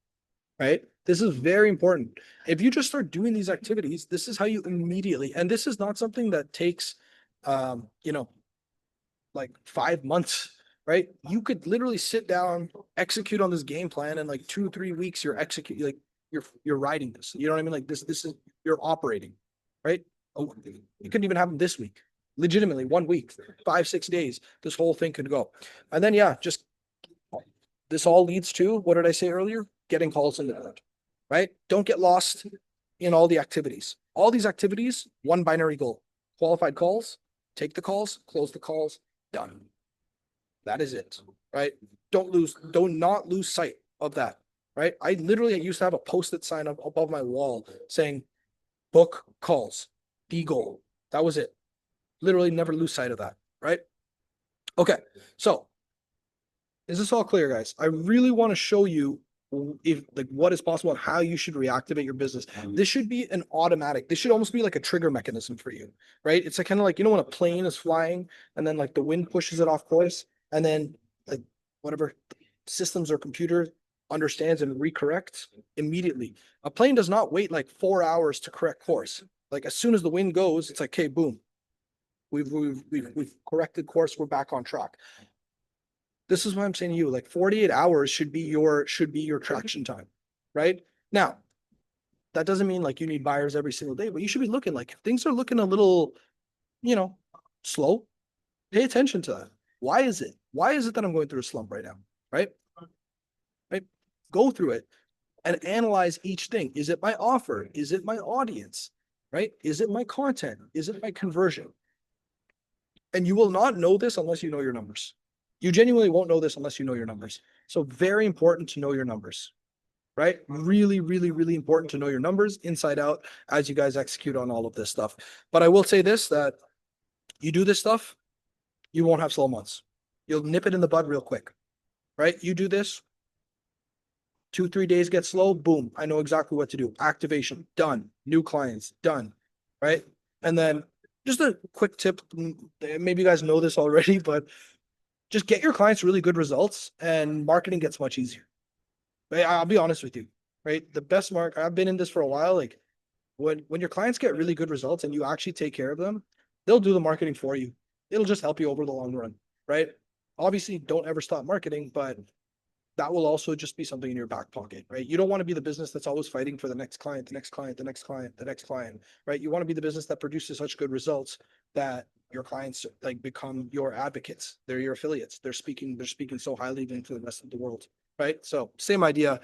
Right? This is very important. If you just start doing these activities, this is how you immediately, and this is not something that takes, you know, like 5 months, right? You could literally sit down, execute on this game plan, and like 2, 3 weeks, you're executing, like you're riding this. You know what I mean? Like this is you're operating, right? Oh, it couldn't even happen this week. Legitimately, 1 week, 5, 6 days, this whole thing could go. And then yeah, just this all leads to what did I say earlier? Getting calls in the board, right? Don't get lost in all the activities. All these activities, one binary goal: qualified calls, take the calls, close the calls, done. That is it, right? Do not lose sight of that, right? I used to have a post-it sign up above my wall saying, book calls, the goal. That was it. Literally never lose sight of that, right? Okay, so is this all clear, guys? I really want to show you if like what is possible and how you should reactivate your business. This should be an automatic. This should almost be like a trigger mechanism for you, right? It's like kind of like when a plane is flying and then like the wind pushes it off course and then like whatever systems or computer understands and recorrects immediately. A plane does not wait like 4 hours to correct course. Like as soon as the wind goes, it's like, okay, boom, we've corrected course. We're back on track. This is why I'm saying to you, like 48 hours should be your traction time, right? Now, that doesn't mean like you need buyers every single day, but you should be looking like if things are looking a little, slow, pay attention to that. Why is it? Why is it that I'm going through a slump right now? Right? Right? Go through it and analyze each thing. Is it my offer? Is it my audience? Right? Is it my content? Is it my conversion? And you will not know this unless you know your numbers. You genuinely won't know this unless you know your numbers. So very important to know your numbers, right? Really, really, really important to know your numbers inside out as you guys execute on all of this stuff. But I will say this, that you do this stuff, you won't have slow months. You'll nip it in the bud real quick, right? You do this, 2, 3 days get slow, boom, I know exactly what to do. Activation, done. New clients, done, right? And then just a quick tip, maybe you guys know this already, but just get your clients really good results and marketing gets much easier. Right? I'll be honest with you, right? The best I've been in this for a while. Like when your clients get really good results and you actually take care of them, they'll do the marketing for you. It'll just help you over the long run, right? Obviously, don't ever stop marketing, but that will also just be something in your back pocket, right? You don't want to be the business that's always fighting for the next client, the next client, the next client, the next client, right? You want to be the business that produces such good results that your clients like become your advocates. They're your affiliates. They're speaking so highly even to the rest of the world, right? So same idea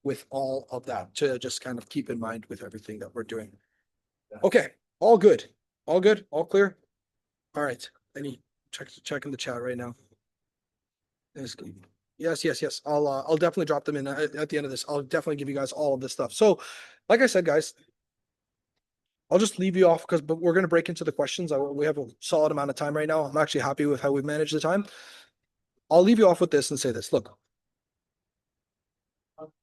with all of that to just kind of keep in mind with everything that we're doing. Okay, all good, all good, all clear. All right, any check in the chat right now. Yes. I'll definitely drop them in at the end of this. I'll definitely give you guys all of this stuff. So, like I said, guys, I'll just leave you off but we're going to break into the questions. We have a solid amount of time right now. I'm actually happy with how we've managed the time. I'll leave you off with this and say this. Look,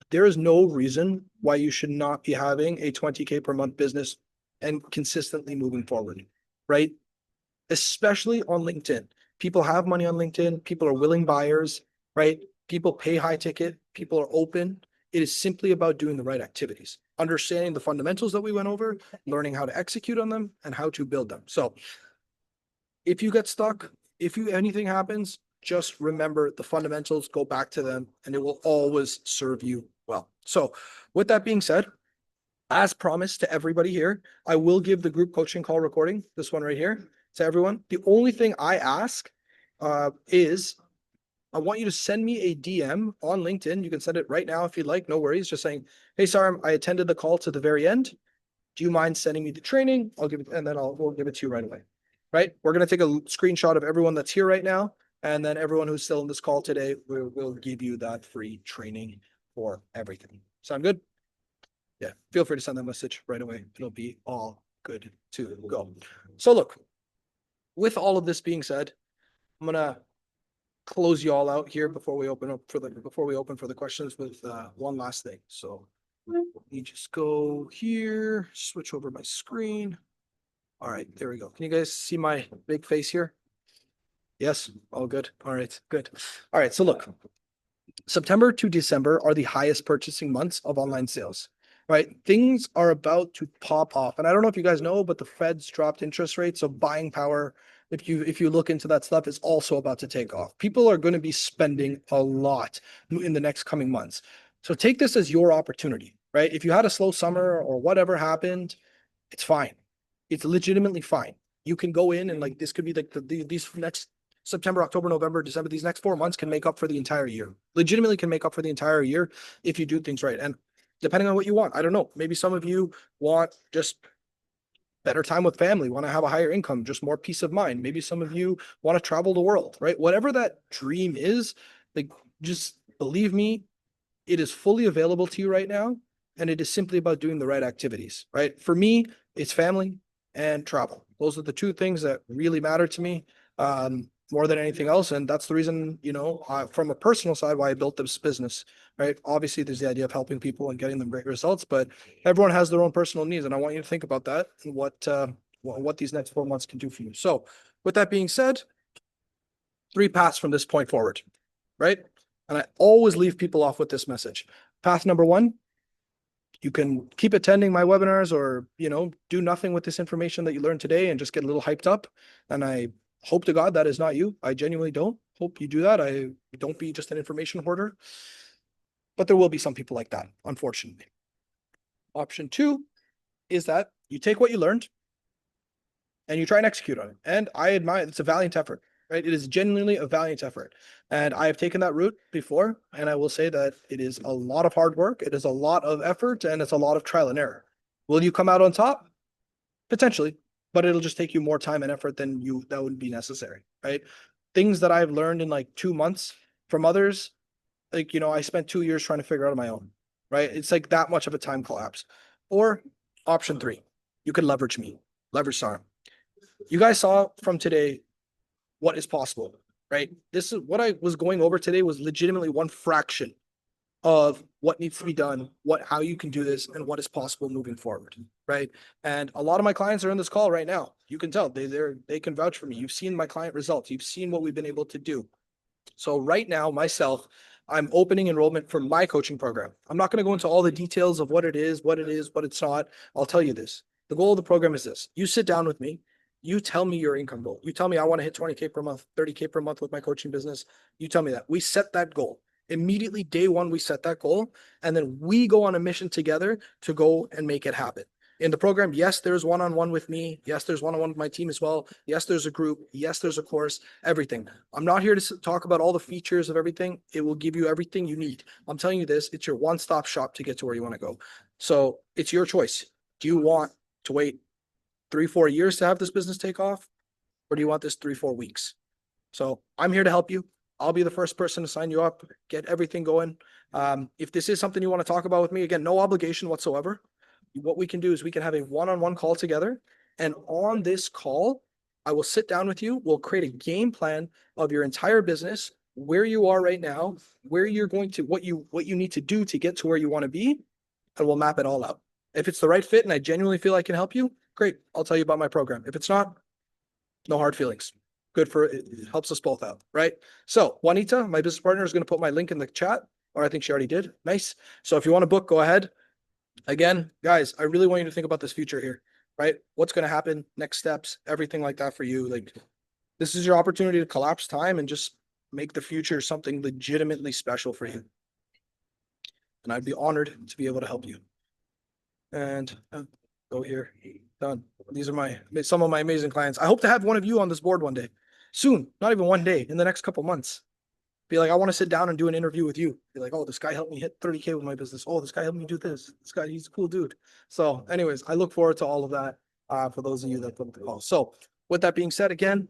there is no reason why you should not be having a 20K per month business and consistently moving forward, right? Especially on LinkedIn. People have money on LinkedIn. People are willing buyers, right? People pay high ticket. People are open. It is simply about doing the right activities, understanding the fundamentals that we went over, learning how to execute on them and how to build them. So if you get stuck, if anything happens, just remember the fundamentals, go back to them, and it will always serve you well. So with that being said, as promised to everybody here, I will give the group coaching call recording, this one right here, to everyone. The only thing I ask is I want you to send me a DM on LinkedIn. You can send it right now if you'd like, no worries. Just saying, hey, Saram, I attended the call to the very end. Do you mind sending me the training? I'll give it, and then we'll give it to you right away. Right? We're going to take a screenshot of everyone that's here right now. And then everyone who's still in this call today, we'll give you that free training for everything. Sound good? Yeah, feel free to send that message right away. It'll be all good to go. So look, with all of this being said, I'm gonna close you all out here before we open for the questions with one last thing. So let me just go here, switch over my screen. All right, there we go. Can you guys see my big face here? Yes, all good. All right, good. All right, so look, September to December are the highest purchasing months of online sales, right? Things are about to pop off. And I don't know if you guys know, but the Fed's dropped interest rates. So buying power, if you look into that stuff, is also about to take off. People are going to be spending a lot in the next coming months. So take this as your opportunity, right? If you had a slow summer or whatever happened, it's fine. It's legitimately fine. You can go in and like this could be like these next September, October, November, December, these next 4 months can make up for the entire year. Legitimately can make up for the entire year if you do things right. And depending on what you want, I don't know, maybe some of you want just better time with family, want to have a higher income, just more peace of mind. Maybe some of you want to travel the world, right? Whatever that dream is, like just believe me, it is fully available to you right now. And it is simply about doing the right activities, right? For me, it's family and travel. Those are the two things that really matter to me more than anything else. And that's the reason, from a personal side, why I built this business, right? Obviously, there's the idea of helping people and getting them great results, but everyone has their own personal needs. And I want you to think about that and what these next 4 months can do for you. So with that being said, 3 paths from this point forward, right? And I always leave people off with this message. Path number 1, you can keep attending my webinars or, do nothing with this information that you learned today and just get a little hyped up. And I hope to God that is not you. I genuinely don't hope you do that. I don't be just an information hoarder, but there will be some people like that, unfortunately. Option 2 is that you take what you learned and you try and execute on it. And I admire, it's a valiant effort, right? It is genuinely a valiant effort. And I have taken that route before. And I will say that it is a lot of hard work. It is a lot of effort and it's a lot of trial and error. Will you come out on top? Potentially, but it'll just take you more time and effort than that would be necessary, right? Things that I've learned in like 2 months from others, like, I spent 2 years trying to figure out on my own, right? It's like that much of a time collapse. Or option 3, you can leverage me, leverage Sarm. You guys saw from today what is possible, right? This is what I was going over today was legitimately one fraction of what needs to be done, how you can do this, and what is possible moving forward, right? And a lot of my clients are in this call right now. You can tell they can vouch for me. You've seen my client results. You've seen what we've been able to do. So right now, myself, I'm opening enrollment for my coaching program. I'm not going to go into all the details of what it is, what it's not. I'll tell you this. The goal of the program is this. You sit down with me. You tell me your income goal. You tell me I want to hit 20K per month, 30K per month with my coaching business. You tell me that. We set that goal. Immediately day one, we set that goal, and then we go on a mission together to go and make it happen. In the program, yes, there's one-on-one with me. Yes, there's one-on-one with my team as well. Yes, there's a group. Yes, there's a course, everything. I'm not here to talk about all the features of everything. It will give you everything you need. I'm telling you this, it's your one-stop shop to get to where you want to go. So it's your choice. Do you want to wait 3-4 years to have this business take off? Or do you want this 3-4 weeks? So I'm here to help you. I'll be the first person to sign you up, get everything going. If this is something you want to talk about with me, again, no obligation whatsoever. What we can do is we can have a one-on-one call together. And on this call, I will sit down with you. We'll create a game plan of your entire business, where you are right now, where you're going to, what you need to do to get to where you want to be, and we'll map it all out. If it's the right fit and I genuinely feel I can help you, great. I'll tell you about my program. If it's not, no hard feelings. Good for it helps us both out, right? So Juanita, my business partner, is going to put my link in the chat, or I think she already did. Nice. So if you want to book, go ahead. Again, guys, I really want you to think about this future here, right? What's going to happen, next steps, everything like that for you. Like, this is your opportunity to collapse time and just make the future something legitimately special for you. And I'd be honored to be able to help you. And go here. Done. These are some of my amazing clients. I hope to have one of you on this board one day. Soon, not even one day, in the next couple months. Be like, I want to sit down and do an interview with you. Be like, oh, this guy helped me hit 30K with my business. Oh, this guy helped me do this. This guy, he's a cool dude. So anyways, I look forward to all of that for those of you that booked the call. So with that being said, again,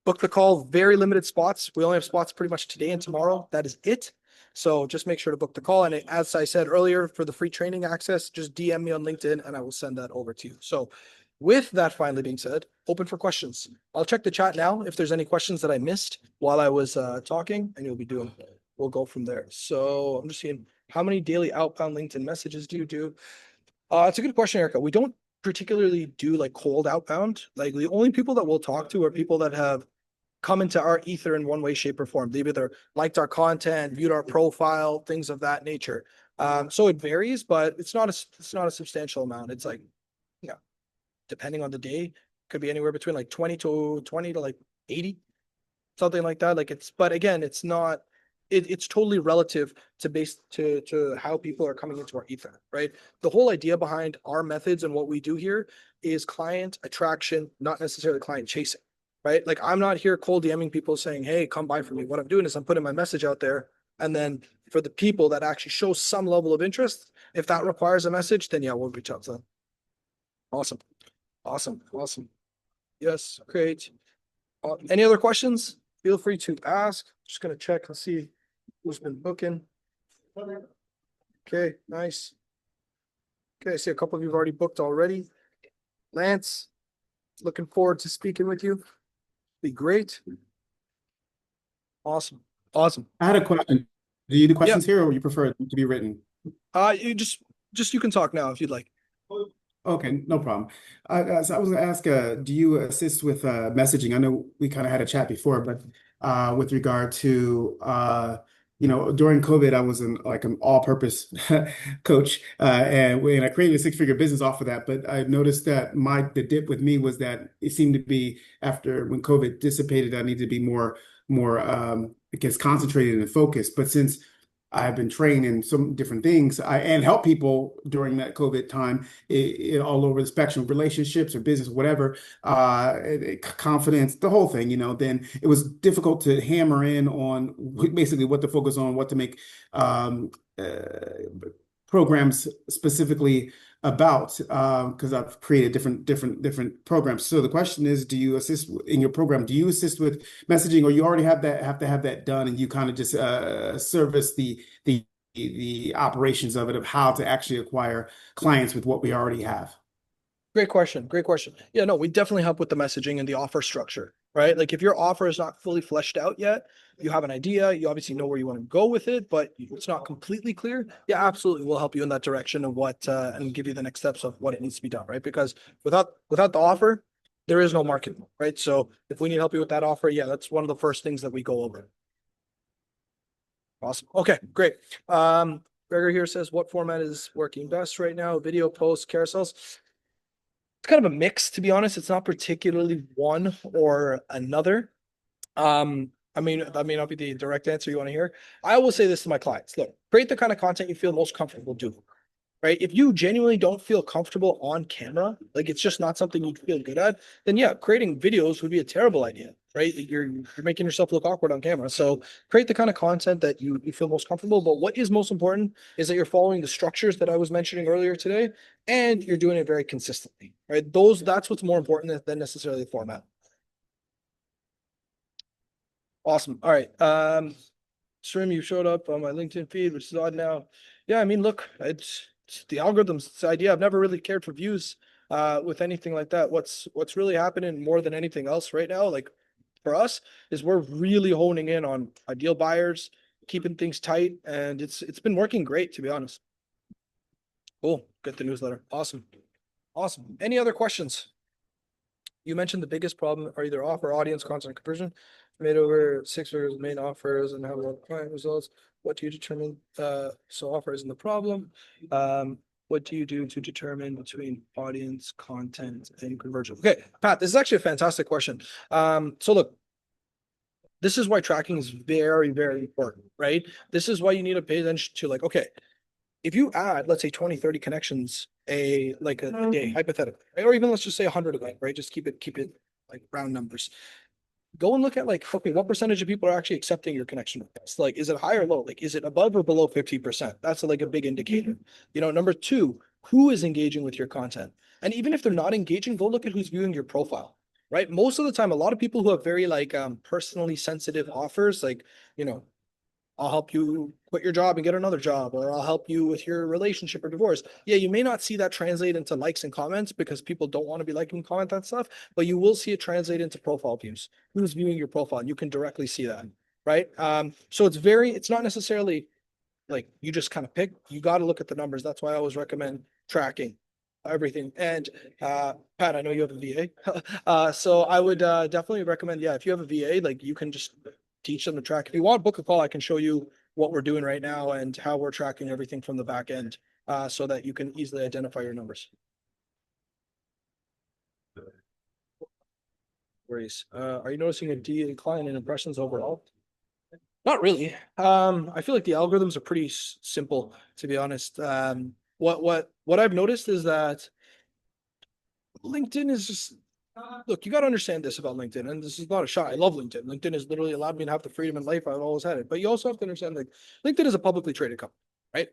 book the call, very limited spots. We only have spots pretty much today and tomorrow. That is it. So just make sure to book the call. And as I said earlier, for the free training access, just DM me on LinkedIn and I will send that over to you. So with that finally being said, open for questions. I'll check the chat now if there's any questions that I missed while I was talking, and we'll go from there. So I'm just seeing, how many daily outbound LinkedIn messages do you do? It's a good question, Erica. We don't particularly do like cold outbound. Like, the only people that we'll talk to are people that have come into our ether in one way, shape, or form. They've either liked our content, viewed our profile, things of that nature. So it varies, but it's not a substantial amount. It's like, yeah, depending on the day, could be anywhere between like 20 to like 80, something like that. But again, it's not, it's totally relative to how people are coming into our ether, right? The whole idea behind our methods and what we do here is client attraction, not necessarily client chasing, right? Like, I'm not here cold DMing people saying, hey, come buy from me. What I'm doing is I'm putting my message out there. And then for the people that actually show some level of interest, if that requires a message, then yeah, we'll reach out to them. Awesome. Awesome. Awesome. Yes, great. Any other questions? Feel free to ask. Just going to check and see who's been booking. Okay, nice. Okay, I see a couple of you have already booked already. Lance, looking forward to speaking with you. Be great. Awesome. Awesome. I had a question. Do you do Yeah. questions here or you prefer it to be written? You just you can talk now if you'd like. Okay, no problem. So I was going to ask, do you assist with messaging? I know we kind of had a chat before, but with regard to, during COVID, I was an all-purpose coach, and I created a six-figure business off of that. But I noticed that the dip with me was that it seemed to be after when COVID dissipated, I needed to be more, I guess, concentrated and focused. But since I've been trained in some different things and help people during that COVID time all over the spectrum, relationships or business, whatever, confidence, the whole thing, then it was difficult to hammer in on basically what to focus on, what to make programs specifically about, because I've created different programs. So the question is, do you assist in your program? Do you assist with messaging, or you already have to have that done, and you kind of just service the operations of it, of how to actually acquire clients with what we already have? Great question. Great question. Yeah, no, we definitely help with the messaging and the offer structure, right? Like, if your offer is not fully fleshed out yet, you have an idea, you obviously know where you want to go with it, but it's not completely clear. Yeah, absolutely. We'll help you in that direction of what, and give you the next steps of what it needs to be done, right? Because without the offer, there is no marketing, right? So if we need help you with that offer, yeah, that's one of the first things that we go over. Awesome. Okay, great. Gregor here says, what format is working best right now? Video, posts, carousels? It's kind of a mix, to be honest. It's not particularly one or another. I mean, that may not be the direct answer you want to hear. I will say this to my clients. Look, create the kind of content you feel most comfortable doing, right? If you genuinely don't feel comfortable on camera, like it's just not something you feel good at, then yeah, creating videos would be a terrible idea, right? You're making yourself look awkward on camera. So create the kind of content that you feel most comfortable. But what is most important is that you're following the structures that I was mentioning earlier today, and you're doing it very consistently, right? That's what's more important than necessarily the format. Awesome. All right. Stream, you showed up on my LinkedIn feed, which is odd now. Yeah, I mean, look, it's the algorithms, it's the idea. I've never really cared for views with anything like that. What's really happening more than anything else right now, like for us, is we're really honing in on ideal buyers, keeping things tight, and it's been working great, to be honest. Cool. Get the newsletter. Awesome. Awesome. Any other questions? You mentioned the biggest problem are either offer audience content conversion, made over 6 figures main offers and have more client results. What do you determine? So offer isn't the problem. What do you do to determine between audience content and conversion? Okay, Pat, this is actually a fantastic question. So look, this is why tracking is very, very important, right? This is why you need to pay attention to like, okay, if you add, let's say 20, 30 connections a day, hypothetically, right? Or even let's just say 100 a day, right? Just keep it like round numbers. Go and look at like, okay, what percentage of people are actually accepting your connection request? Like, is it high or low? Like, is it above or below 50%? That's like a big indicator. Number two, who is engaging with your content? And even if they're not engaging, go look at who's viewing your profile, right? Most of the time, a lot of people who have very like personally sensitive offers, like, you know, I'll help you quit your job and get another job, or I'll help you with your relationship or divorce. Yeah, you may not see that translate into likes and comments because people don't want to be liking and comment that stuff, but you will see it translate into profile views. Who's viewing your profile? And you can directly see that, right? So it's not necessarily like you just kind of pick. You got to look at the numbers. That's why I always recommend tracking everything. And Pat, I know you have a VA, so I would definitely recommend. Yeah, if you have a VA, like you can just teach them to track. If you want, book a call. I can show you what we're doing right now and how we're tracking everything from the back end, so that you can easily identify your numbers. Worries. Are you noticing a decline in impressions overall? Not really. I feel like the algorithms are pretty simple, to be honest. What I've noticed is that LinkedIn is just look, you got to understand this about LinkedIn, and this is not a shot. I love LinkedIn. LinkedIn has literally allowed me to have the freedom in life I've always had it. But you also have to understand like LinkedIn is a publicly traded company, right?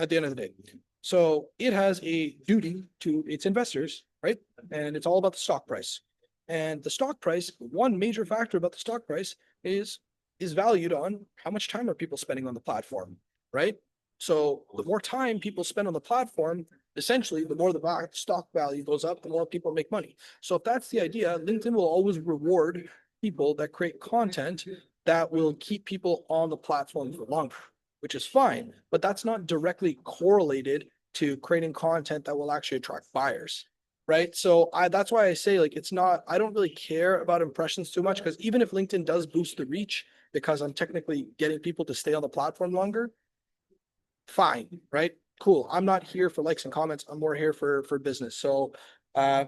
At the end of the day. So it has a duty to its investors, right? And it's all about the stock price. And the stock price, one major factor about the stock price is valued on how much time are people spending on the platform, right? So the more time people spend on the platform, essentially, the more the stock value goes up, the more people make money. So if that's the idea, LinkedIn will always reward people that create content that will keep people on the platform for longer, which is fine, but that's not directly correlated to creating content that will actually attract buyers. Right. So that's why I say like it's not, I don't really care about impressions too much because even if LinkedIn does boost the reach because I'm technically getting people to stay on the platform longer, fine, right? Cool. I'm not here for likes and comments. I'm more here for business. So uh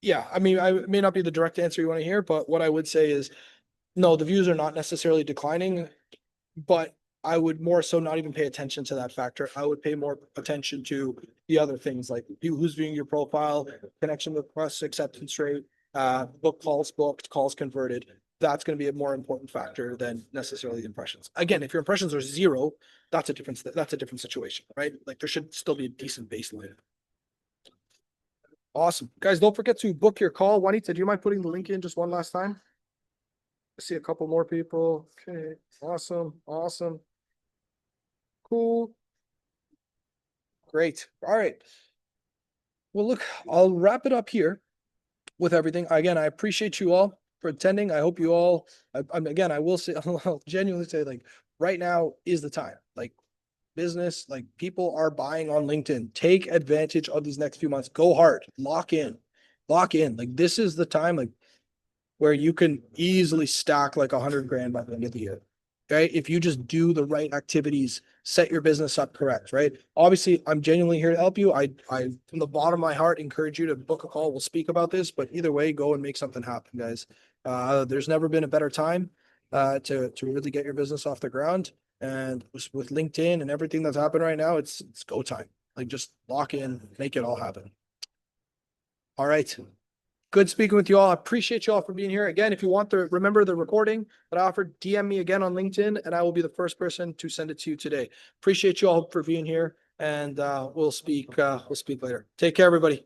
yeah, I mean I may not be the direct answer you want to hear, but what I would say is no, the views are not necessarily declining, but I would more so not even pay attention to that factor. I would pay more attention to the other things like who's viewing your profile, connection requests, acceptance rate, book calls booked, calls converted. That's going to be a more important factor than necessarily impressions. Again, if your impressions are zero, that's a different situation, right? Like there should still be a decent baseline. Awesome. Guys, don't forget to book your call. Juanita, do you mind putting the link in just one last time? I see a couple more people. Okay. Awesome. Awesome. Cool. Great. All right. Well, look, I'll wrap it up here with everything. Again, I appreciate you all for attending. I hope you all, again, I will say, I'll genuinely say, like, right now is the time. Like, business, like, people are buying on LinkedIn. Take advantage of these next few months. Go hard. Lock in. Lock in. Like, this is the time, like, where you can easily stack like 100 grand by the end of the year. Okay. If you just do the right activities, set your business up correct, right? Obviously, I'm genuinely here to help you. I from the bottom of my heart encourage you to book a call. We'll speak about this, but either way, go and make something happen, guys. There's never been a better time. to really get your business off the ground. And with LinkedIn and everything that's happened right now, it's go time. Like just lock in, make it all happen. All right. Good speaking with you all. I appreciate you all for being here. Again, if you want to remember the recording that I offered, DM me again on LinkedIn and I will be the first person to send it to you today. Appreciate you all for being here and we'll speak later. Take care, everybody.